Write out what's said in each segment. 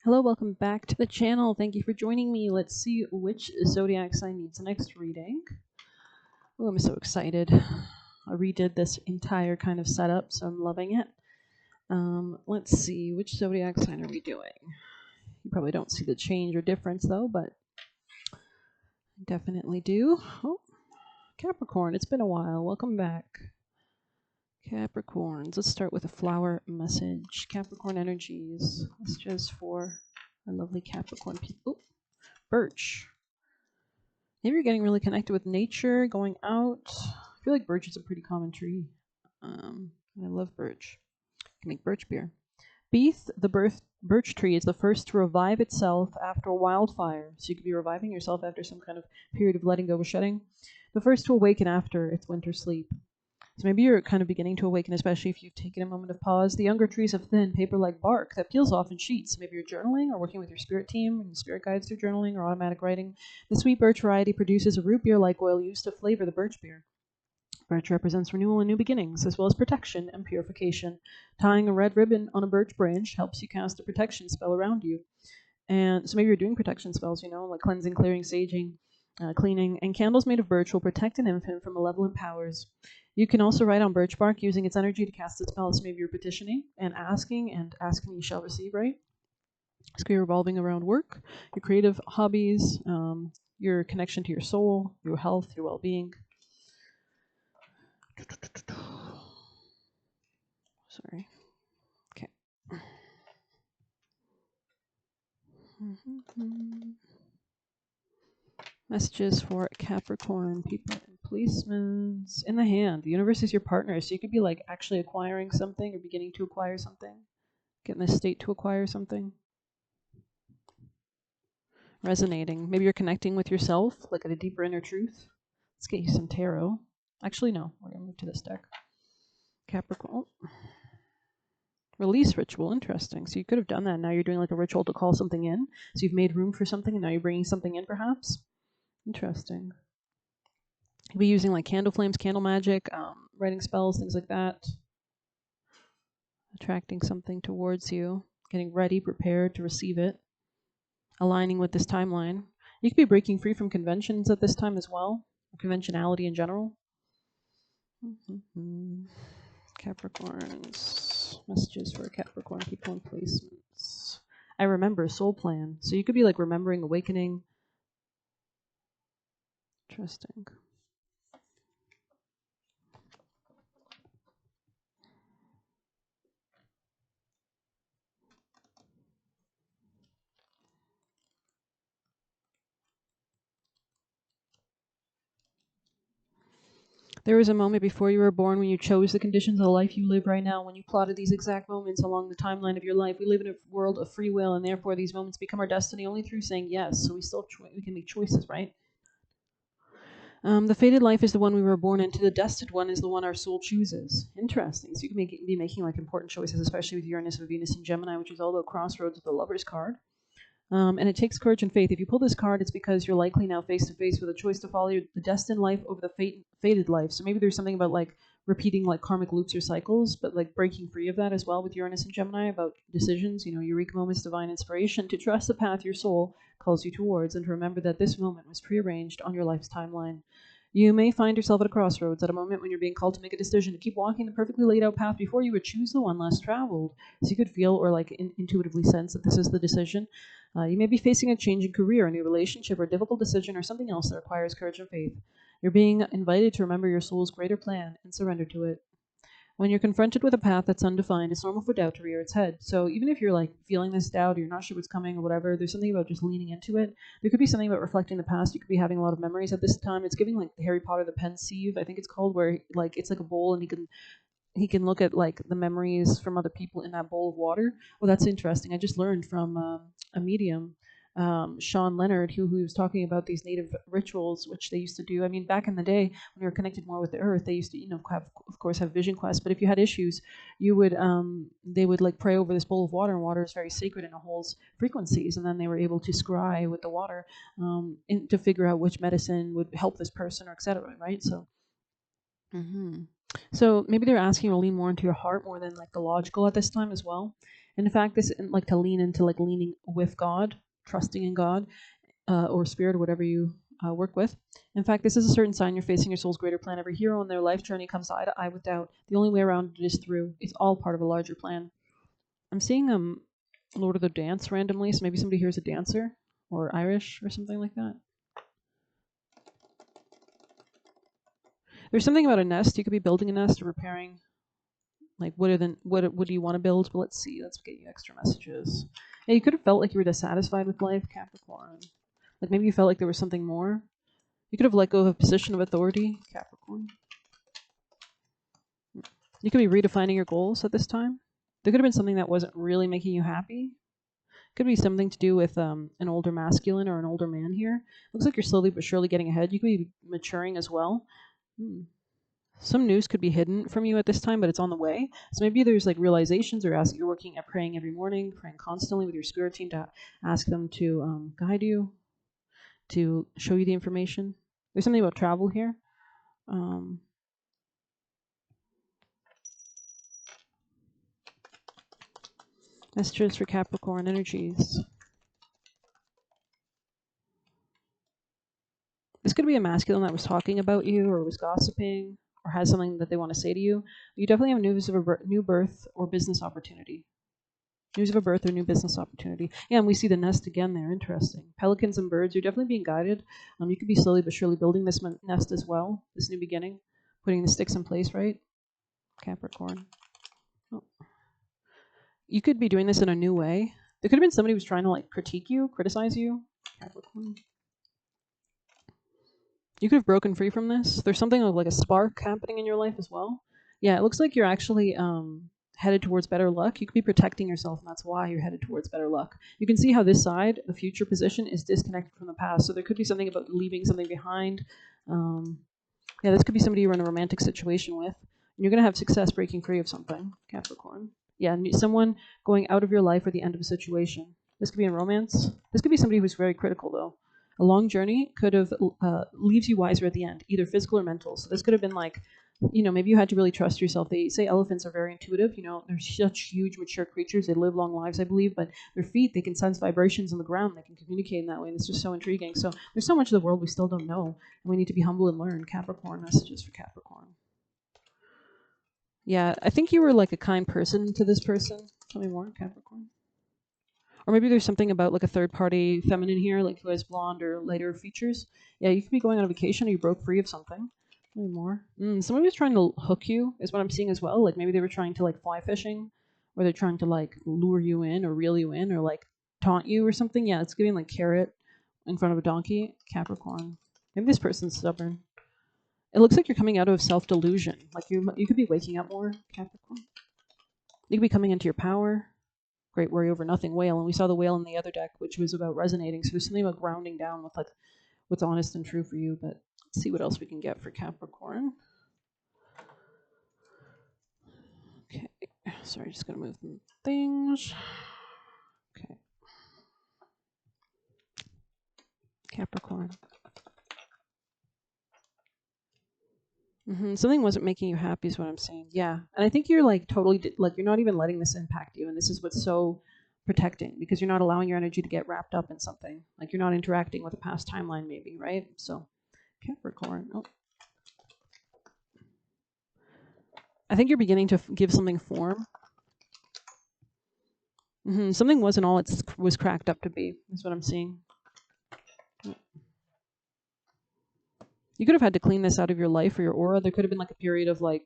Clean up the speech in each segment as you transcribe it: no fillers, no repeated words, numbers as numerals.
Hello, welcome back to the channel. Thank you for joining me. Let's see which zodiac sign needs the next reading. Oh, I'm so excited. I redid this entire kind of setup, so I'm loving it. Let's see, which zodiac sign are we doing? You probably don't see the change or difference though, but I definitely do. Oh, Capricorn, it's been a while. Welcome back. Capricorns, let's start with a flower message. Capricorn energies. This just for our lovely Capricorn people. Birch. Maybe you're getting really connected with nature, going out. I feel like birch is a pretty common tree. I love birch. You can make birch beer. Beeth, the birch tree, is the first to revive itself after a wildfire. So you could be reviving yourself after some kind of period of letting go or shedding. The first to awaken after its winter sleep. So maybe you're kind of beginning to awaken, especially if you've taken a moment of pause. The younger trees have thin, paper-like bark that peels off in sheets. So maybe you're journaling or working with your spirit team and spirit guides through journaling or automatic writing. The sweet birch variety produces a root beer-like oil used to flavor the birch beer. Birch represents renewal and new beginnings, as well as protection and purification. Tying a red ribbon on a birch branch helps you cast a protection spell around you. And so maybe you're doing protection spells, like cleansing, clearing, saging, cleaning, and candles made of birch will protect an infant from malevolent powers. You can also write on birch bark using its energy to cast its spells. So maybe you're petitioning and asking you shall receive, right? So you're revolving around work, your creative hobbies, your connection to your soul, your health, your well-being. Sorry. Okay. Messages for Capricorn people and policemen. In the hand. The universe is your partner. So you could be like actually acquiring something or beginning to acquire something. Get in this state to acquire something. Resonating. Maybe you're connecting with yourself, like at a deeper inner truth. Let's get you some tarot. Actually, no. We're going to move to this deck. Capricorn. Release ritual. Interesting. So you could have done that. Now you're doing like a ritual to call something in. So you've made room for something and now you're bringing something in perhaps. Interesting. You'll be using like candle flames, candle magic, writing spells, things like that. Attracting something towards you. Getting ready, prepared to receive it. Aligning with this timeline. You could be breaking free from conventions at this time as well. Conventionality in general. Capricorns. Messages for Capricorn people and placements. I remember soul plan. So you could be like remembering awakening. Interesting. There was a moment before you were born when you chose the conditions of the life you live right now, when you plotted these exact moments along the timeline of your life. We live in a world of free will, and therefore these moments become our destiny only through saying yes. So we can make choices, right? The fated life is the one we were born into. The destined one is the one our soul chooses. Interesting. So you can be making like important choices, especially with Uranus and Venus in Gemini, which is all about crossroads with the Lover's card. And it takes courage and faith. If you pull this card, it's because you're likely now face to face with a choice to follow the destined life over the fated life. So maybe there's something about like repeating like karmic loops or cycles, but like breaking free of that as well with Uranus and Gemini about decisions, eureka moments, divine inspiration, to trust the path your soul calls you towards, and to remember that this moment was prearranged on your life's timeline. You may find yourself at a crossroads, at a moment when you're being called to make a decision to keep walking the perfectly laid out path before you would choose the one less traveled. So you could feel or like intuitively sense that this is the decision. You may be facing a change in career, a new relationship, or a difficult decision, or something else that requires courage and faith. You're being invited to remember your soul's greater plan and surrender to it. When you're confronted with a path that's undefined, it's normal for doubt to rear its head. So even if you're like feeling this doubt, or you're not sure what's coming or whatever, there's something about just leaning into it. There could be something about reflecting the past. You could be having a lot of memories at this time. It's giving like the Harry Potter, the Pensieve, I think it's called, where like it's like a bowl and he can look at like the memories from other people in that bowl of water. Well, that's interesting. I just learned from a medium, Sean Leonard, who was talking about these native rituals, which they used to do. I mean, back in the day when we were connected more with the earth, they used to, of course, have vision quests. But if you had issues, you would, they would like pray over this bowl of water, and water is very sacred and it holds frequencies. And then they were able to scry with the water to figure out which medicine would help this person, or etc. Right? So. So maybe they're asking you to lean more into your heart more than like the logical at this time as well. And in fact, this isn't like to lean into like leaning with God, trusting in God, or spirit, or whatever you work with. In fact, this is a certain sign you're facing your soul's greater plan. Every hero in their life journey comes eye to eye with doubt. The only way around it is through. It's all part of a larger plan. I'm seeing Lord of the Dance randomly, so maybe somebody here is a dancer or Irish or something like that. There's something about a nest. You could be building a nest or repairing. Like, what do you want to build? But let's see. Let's get you extra messages. Yeah, you could have felt like you were dissatisfied with life, Capricorn. Like maybe you felt like there was something more. You could have let go of a position of authority, Capricorn. You could be redefining your goals at this time. There could have been something that wasn't really making you happy. Could be something to do with an older masculine or an older man here. Looks like you're slowly but surely getting ahead. You could be maturing as well. Some news could be hidden from you at this time, but it's on the way. So maybe there's like realizations, or you're working at praying every morning, praying constantly with your spirit team to ask them to guide you, to show you the information. There's something about travel here. Messages for Capricorn energies. This could be a masculine that was talking about you or was gossiping or has something that they want to say to you. You definitely have news of a new birth or business opportunity. News of a birth or new business opportunity. Yeah, and we see the nest again there. Interesting. Pelicans and birds, you're definitely being guided. You could be slowly but surely building this nest as well, this new beginning, putting the sticks in place, right? Capricorn. Oh. You could be doing this in a new way. There could have been somebody who was trying to like critique you, criticize you. Capricorn. You could have broken free from this. There's something like a spark happening in your life as well. Yeah, it looks like you're actually headed towards better luck. You could be protecting yourself, and that's why you're headed towards better luck. You can see how this side, the future position, is disconnected from the past. So there could be something about leaving something behind. Yeah, this could be somebody you're in a romantic situation with. And you're going to have success breaking free of something, Capricorn. Yeah, someone going out of your life or the end of a situation. This could be in romance. This could be somebody who's very critical, though. A long journey could have leaves you wiser at the end, either physical or mental. So this could have been like, maybe you had to really trust yourself. They say elephants are very intuitive. They're such huge, mature creatures. They live long lives, I believe. But their feet, they can sense vibrations on the ground. They can communicate in that way, and it's just so intriguing. So there's so much of the world we still don't know, and we need to be humble and learn. Capricorn messages for Capricorn. Yeah, I think you were like a kind person to this person. Tell me more, Capricorn. Or maybe there's something about like a third party feminine here, like who has blonde or lighter features. Yeah, you could be going on a vacation or you broke free of something. Tell me more. Somebody was trying to hook you, is what I'm seeing as well. Like maybe they were trying to like fly fishing, or they're trying to like lure you in or reel you in or like taunt you or something. Yeah, it's giving like carrot in front of a donkey. Capricorn. Maybe this person's stubborn. It looks like you're coming out of self-delusion. Like you could be waking up more, Capricorn. You could be coming into your power. Great worry over nothing whale. And we saw the whale in the other deck, which was about resonating. So there's something about grounding down with like what's honest and true for you. But let's see what else we can get for Capricorn. Okay. Sorry, just going to move some things. Okay. Capricorn. Something wasn't making you happy is what I'm saying. Yeah. And I think you're like totally, like you're not even letting this impact you. And this is what's so protecting, because you're not allowing your energy to get wrapped up in something. Like you're not interacting with a past timeline maybe, right? So Capricorn. Oh. I think you're beginning to give something form. Something wasn't all it was cracked up to be, is what I'm seeing. You could have had to clean this out of your life or your aura. There could have been like a period of like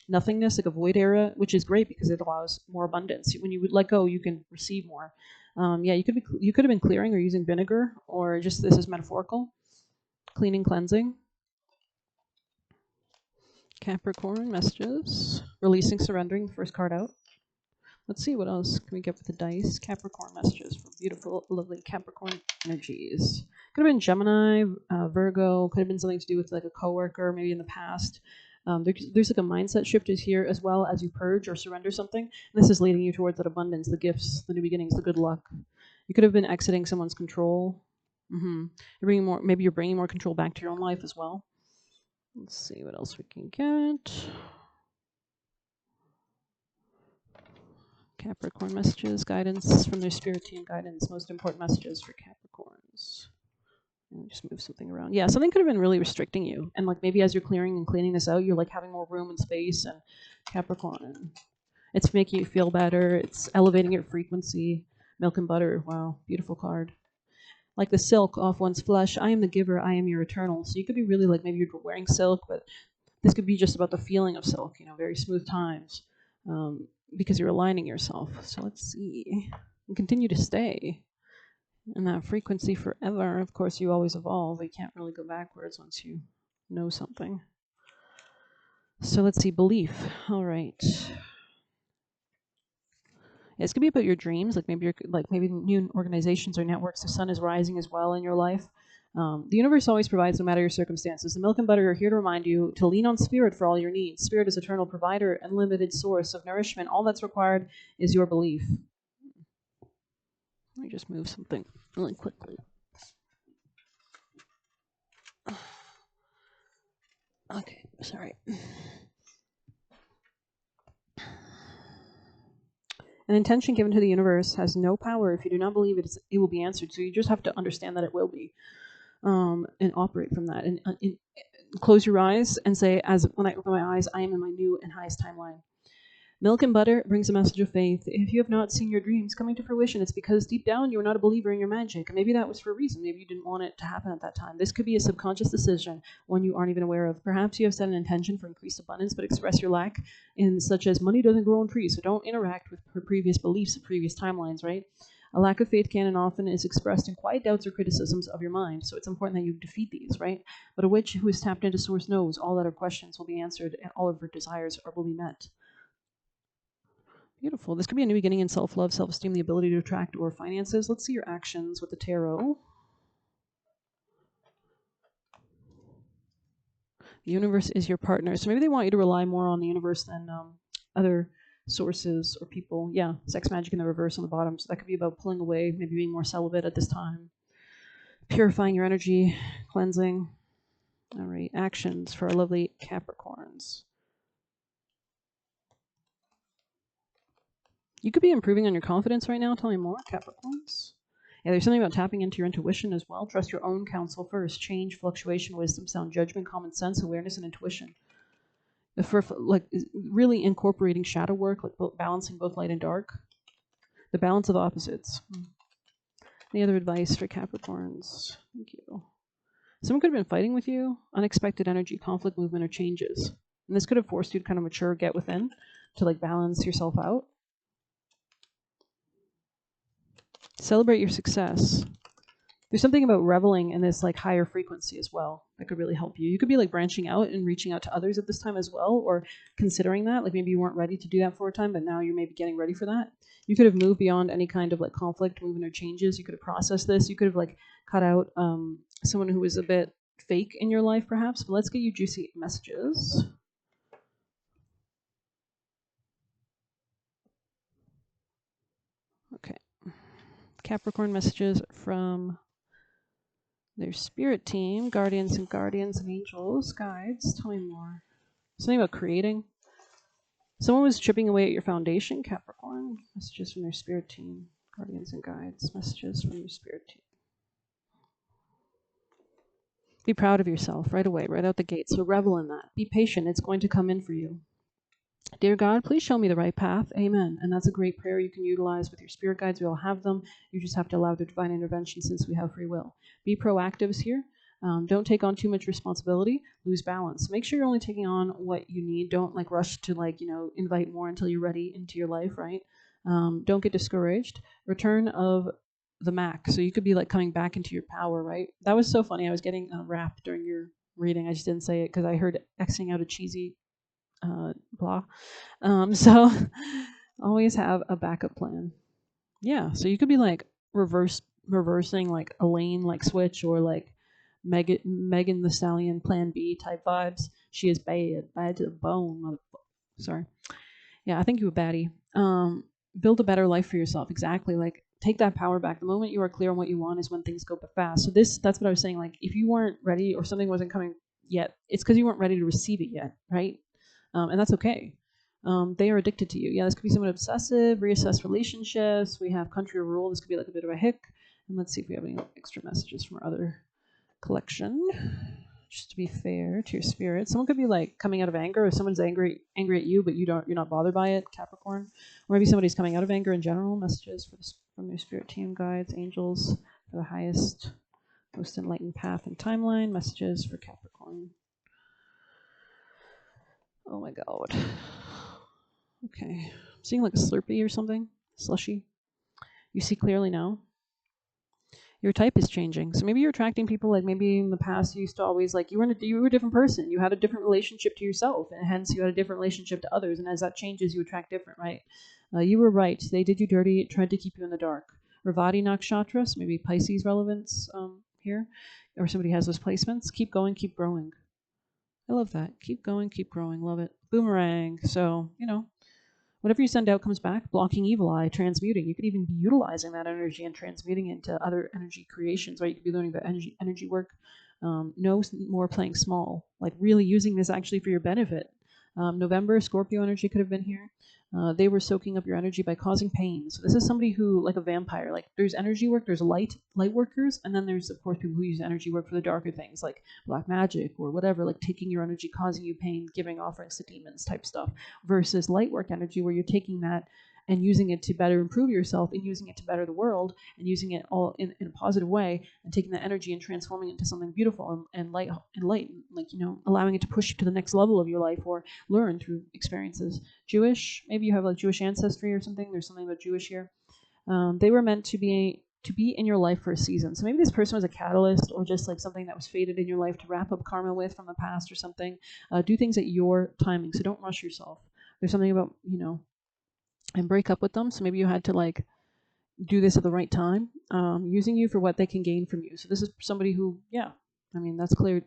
nothingness, like a void era, which is great because it allows more abundance. When you would let go, you can receive more. Yeah, you could have been clearing or using vinegar, or just this is metaphorical. Cleaning, cleansing. Capricorn messages. Releasing, surrendering. First card out. Let's see what else can we get with the dice. Capricorn messages for beautiful, lovely Capricorn energies. Could have been Gemini, Virgo. Could have been something to do with like a coworker, maybe in the past. There's like a mindset shift is here as well as you purge or surrender something. And this is leading you towards that abundance, the gifts, the new beginnings, the good luck. You could have been exiting someone's control. You're bringing more. Maybe you're bringing more control back to your own life as well. Let's see what else we can get. Capricorn messages, guidance from their spirit team, guidance, most important messages for Capricorns. And just move something around. Yeah, something could have been really restricting you. And like maybe as you're clearing and cleaning this out, you're like having more room and space, and Capricorn. And it's making you feel better. It's elevating your frequency. Milk and butter. Wow, beautiful card. Like the silk off one's flesh. I am the giver. I am your eternal. So you could be really like maybe you're wearing silk, but this could be just about the feeling of silk. Very smooth times. Because you're aligning yourself. So let's see. And continue to stay in that frequency forever. Of course, you always evolve. You can't really go backwards once you know something. So let's see. Belief. All right. It's gonna be about your dreams. Like maybe new organizations or networks. The sun is rising as well in your life. The universe always provides no matter your circumstances. The milk and butter are here to remind you to lean on spirit for all your needs. Spirit is eternal provider, unlimited source of nourishment. All that's required is your belief. Let me just move something really quickly. Okay, sorry. An intention given to the universe has no power if you do not believe it will be answered. So you just have to understand that it will be. And operate from that, and close your eyes and say, as when I open my eyes, I am in my new and highest timeline. Milk and butter brings a message of faith. If you have not seen your dreams coming to fruition, it's because deep down you are not a believer in your magic. And maybe that was for a reason. Maybe you didn't want it to happen at that time. This could be a subconscious decision, one you aren't even aware of. Perhaps you have set an intention for increased abundance, but express your lack in such as money doesn't grow on trees. So don't interact with her previous beliefs of previous timelines, right? A lack of faith can and often is expressed in quiet doubts or criticisms of your mind. So it's important that you defeat these, right? But a witch who is tapped into source knows all other questions will be answered and all of her desires will be met. Beautiful. This could be a new beginning in self-love, self-esteem, the ability to attract or finances. Let's see your actions with the tarot. The universe is your partner. So maybe they want you to rely more on the universe than other sources or people. Yeah, sex magic in the reverse on the bottom. So that could be about pulling away, maybe being more celibate at this time. Purifying your energy, cleansing. All right, actions for our lovely Capricorns. You could be improving on your confidence right now. Tell me more, Capricorns. Yeah, there's something about tapping into your intuition as well. Trust your own counsel first. Change, fluctuation, wisdom, sound judgment, common sense, awareness, and intuition. For like really incorporating shadow work, like balancing both light and dark. The balance of opposites. Any other advice for Capricorns? Thank you. Someone could have been fighting with you. Unexpected energy, conflict, movement, or changes. And this could have forced you to kind of mature, get within, to like balance yourself out. Celebrate your success. There's something about reveling in this like higher frequency as well that could really help you. You could be like branching out and reaching out to others at this time as well, or considering that. Like maybe you weren't ready to do that for a time, but now you're maybe getting ready for that. You could have moved beyond any kind of like conflict, movement, or changes. You could have processed this. You could have like cut out someone who was a bit fake in your life, perhaps. But let's get you juicy messages. Okay. Capricorn messages from their spirit team, guardians and angels, guides. Tell me more. Something about creating. Someone was chipping away at your foundation, Capricorn. Messages from their spirit team, guardians and guides. Messages from your spirit team. Be proud of yourself right away, right out the gate. So revel in that. Be patient. It's going to come in for you. Dear God, please show me the right path. Amen. And that's a great prayer you can utilize with your spirit guides. We all have them. You just have to allow their divine intervention since we have free will. Be proactives here. Don't take on too much responsibility. Lose balance. Make sure you're only taking on what you need. Don't like rush to invite more until you're ready into your life, right? Don't get discouraged. Return of the Mac. So you could be like coming back into your power, right? That was so funny. I was getting a rap during your reading. I just didn't say it because I heard Xing out a cheesy blah. So always have a backup plan. Yeah, so you could be like reversing like a lane like switch, or like Megan the Stallion plan B type vibes. She is bad to the bone. Sorry. Yeah, I think you a baddie. Build a better life for yourself. Exactly. Like take that power back. The moment you are clear on what you want is when things go fast. So that's what I was saying. Like if you weren't ready or something wasn't coming yet, it's because you weren't ready to receive it yet, right? And that's okay. They are addicted to you. Yeah, this could be someone obsessive, reassess relationships. We have country or rural. This could be like a bit of a hick. And let's see if we have any extra messages from our other collection. Just to be fair to your spirit, someone could be like coming out of anger, or someone's angry at you, but you're not bothered by it, Capricorn. Or maybe somebody's coming out of anger in general. Messages for this, from your spirit team, guides, angels, for the highest, most enlightened path and timeline. Messages for Capricorn. Oh my god. Okay. I'm seeing like a Slurpee or something. Slushy. You see clearly now. Your type is changing. So maybe you're attracting people like maybe in the past you used to always like you were a different person. You had a different relationship to yourself, and hence you had a different relationship to others. And as that changes, you attract different, right? You were right. They did you dirty, tried to keep you in the dark. Ravati Nakshatra, so maybe Pisces relevance here, or somebody has those placements. Keep going, keep growing. I love that. Keep going, keep growing. Love it. Boomerang. So, whatever you send out comes back. Blocking evil eye, transmuting. You could even be utilizing that energy and transmuting it into other energy creations, right? You could be learning about energy work. No more playing small, like really using this actually for your benefit. November, Scorpio energy could have been here. They were soaking up your energy by causing pain. So this is somebody who, like a vampire, like there's energy work, there's light workers, and then there's of course people who use energy work for the darker things like black magic or whatever, like taking your energy, causing you pain, giving offerings to demons type stuff, versus light work energy where you're taking that and using it to better improve yourself and using it to better the world and using it all in a positive way and taking that energy and transforming it into something beautiful and light, like, allowing it to push you to the next level of your life or learn through experiences. Jewish, maybe you have like Jewish ancestry or something. There's something about Jewish here. They were meant to be in your life for a season. So maybe this person was a catalyst or just like something that was fated in your life to wrap up karma with from the past or something. Do things at your timing. So don't rush yourself. There's something about, and break up with them. So maybe you had to like do this at the right time, using you for what they can gain from you. So this is somebody who, that's clear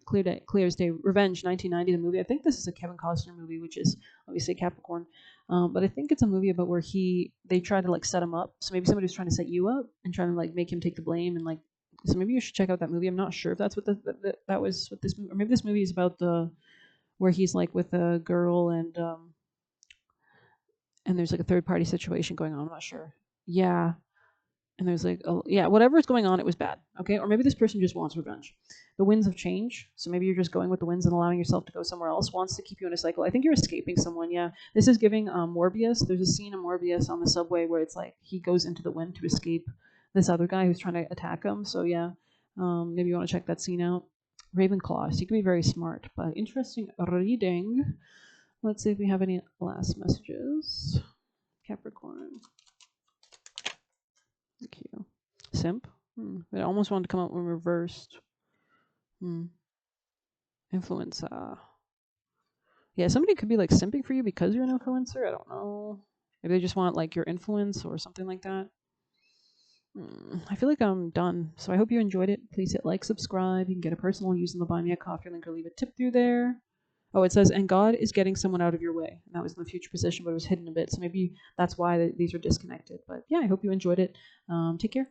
as day. Revenge, 1990, the movie. I think this is a Kevin Costner movie, which is obviously Capricorn. But I think it's a movie about where they try to like set him up. So maybe somebody was trying to set you up and trying to like make him take the blame and like. So maybe you should check out that movie. I'm not sure if that's what that was what this movie, or maybe this movie is about where he's like with a girl and there's like a third party situation going on. I'm not sure. Yeah. And there's like, whatever's going on, it was bad. Okay. Or maybe this person just wants revenge. The winds of change. So maybe you're just going with the winds and allowing yourself to go somewhere else, wants to keep you in a cycle. I think you're escaping someone. Yeah. This is giving Morbius. There's a scene in Morbius on the subway where it's like he goes into the wind to escape this other guy who's trying to attack him. So yeah, maybe you want to check that scene out. Ravenclaw. So you can be very smart, but interesting reading. Let's see if we have any last messages. Capricorn. Thank you. Simp? I almost wanted to come out when reversed. Influencer. Yeah, somebody could be like simping for you because you're an influencer. I don't know. Maybe they just want like your influence or something like that. I feel like I'm done. So I hope you enjoyed it. Please hit like, subscribe. You can get a personal using the Buy Me a Coffee link or leave a tip through there. Oh, it says, and God is getting someone out of your way. And that was in the future position, but it was hidden a bit. So maybe that's why these are disconnected. But yeah, I hope you enjoyed it. Take care.